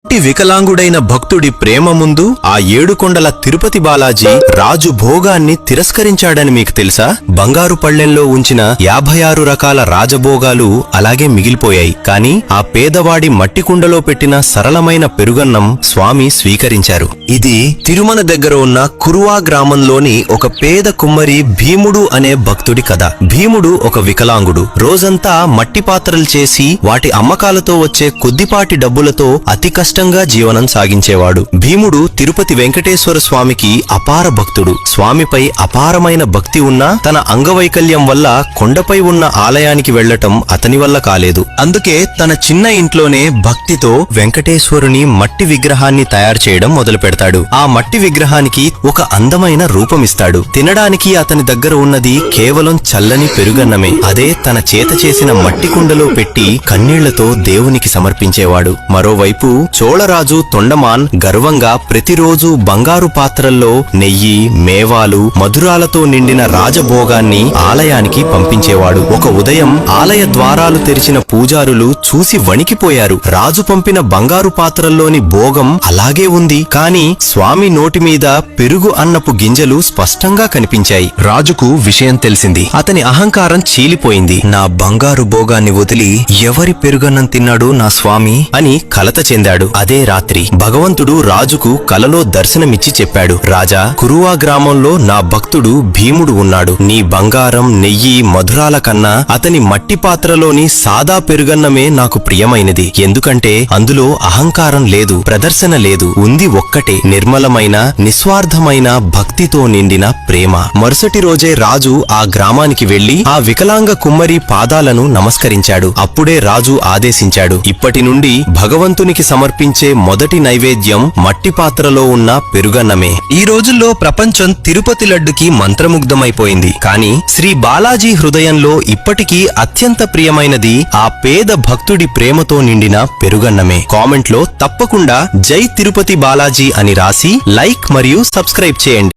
వికలాంగుడైన భక్తుడి ప్రేమ ముందు ఆ ఏడుకొండల తిరుపతి బాలాజీ రాజు భోగాన్ని తిరస్కరించాడని మీకు తెలుసా? బంగారు పళ్ళెంలో ఉంచిన 56 రకాల రాజభోగాలు అలాగే మిగిలిపోయాయి. కాని ఆ పేదవాడి మట్టి కుండలో పెట్టిన సరళమైన పెరుగన్నం స్వామి స్వీకరించారు. ఇది తిరుమల దగ్గర ఉన్న కురువా గ్రామంలోని ఒక పేద కుమ్మరి భీముడు అనే భక్తుడి కథ. భీముడు ఒక వికలాంగుడు. రోజంతా మట్టి పాత్రలు చేసి వాటి అమ్మకాలతో వచ్చే కొద్దిపాటి డబ్బులతో అతి కష్టంగా జీవనం సాగించేవాడు. భీముడు తిరుపతి వెంకటేశ్వర స్వామికి అపార భక్తుడు. స్వామిపై అపారమైన భక్తి ఉన్నా తన అంగవైకల్యం వల్ల కొండపై ఉన్న ఆలయానికి వెళ్లటం అతని వల్ల కాలేదు. అందుకే తన చిన్న ఇంట్లోనే భక్తితో వెంకటేశ్వరుని మట్టి విగ్రహాన్ని తయారు చేయడం మొదలు పెడతాడు. ఆ మట్టి విగ్రహానికి ఒక అందమైన రూపమిస్తాడు. తినడానికి అతని దగ్గర ఉన్నది కేవలం చల్లని పెరుగన్నమే. అదే తన చేత చేసిన మట్టి కుండలో పెట్టి కన్నీళ్లతో దేవునికి సమర్పించేవాడు. మరోవైపు చోళరాజు తొండమాన్ గర్వంగా ప్రతిరోజు బంగారు పాత్రల్లో నెయ్యి, మేవాలు, మధురాలతో నిండిన రాజభోగాన్ని ఆలయానికి పంపించేవాడు. ఒక ఉదయం ఆలయ ద్వారాలు తెరిచిన పూజారులు చూసి వణికిపోయారు. రాజు పంపిన బంగారు పాత్రల్లోని భోగం అలాగే ఉంది, కాని స్వామి నోటి మీద పెరుగు అన్నపు గింజలు స్పష్టంగా కనిపించాయి. రాజుకు విషయం తెలిసింది. అతని అహంకారం చీలిపోయింది. నా బంగారు భోగాన్ని వదిలి ఎవరి పెరుగన్నం తిన్నాడు నా స్వామి అని కలత చెందాడు. అదే రాత్రి భగవంతుడు రాజుకు కలలో దర్శనమిచ్చి చెప్పాడు, రాజా, కురువా గ్రామంలో నా భక్తుడు భీముడు ఉన్నాడు. నీ బంగారం, నెయ్యి, మధురాల కన్నా అతని మట్టి పాత్రలోని సాదా పెరుగన్నమే నాకు ప్రియమైనది. ఎందుకంటే అందులో అహంకారం లేదు, ప్రదర్శన లేదు. ఉంది ఒక్కటే నిర్మలమైన, నిస్వార్థమైన భక్తితో నిండిన ప్రేమ. మరుసటి రోజే రాజు ఆ గ్రామానికి వెళ్లి ఆ వికలాంగ కుమ్మరి పాదాలను నమస్కరించాడు. అప్పుడే రాజు ఆదేశించాడు, ఇప్పటి నుండి భగవంతునికి సమర్పించే మొదటి నైవేద్యం మట్టి పాత్రలో ఉన్న పెరుగన్నమే. ఈ రోజుల్లో ప్రపంచం తిరుపతి లడ్డుకి మంత్రముగ్ధమైపోయింది. కాని శ్రీ బాలాజీ హృదయంలో ఇప్పటికీ అత్యంత ప్రియమైనది ఆ పేద భక్తుడి ప్రేమతో నిండిన పెరుగన్నమే. కామెంట్లో తప్పకుండా జై తిరుపతి బాలాజీ అని రాసి లైక్ మరియు సబ్స్క్రైబ్ చేయండి.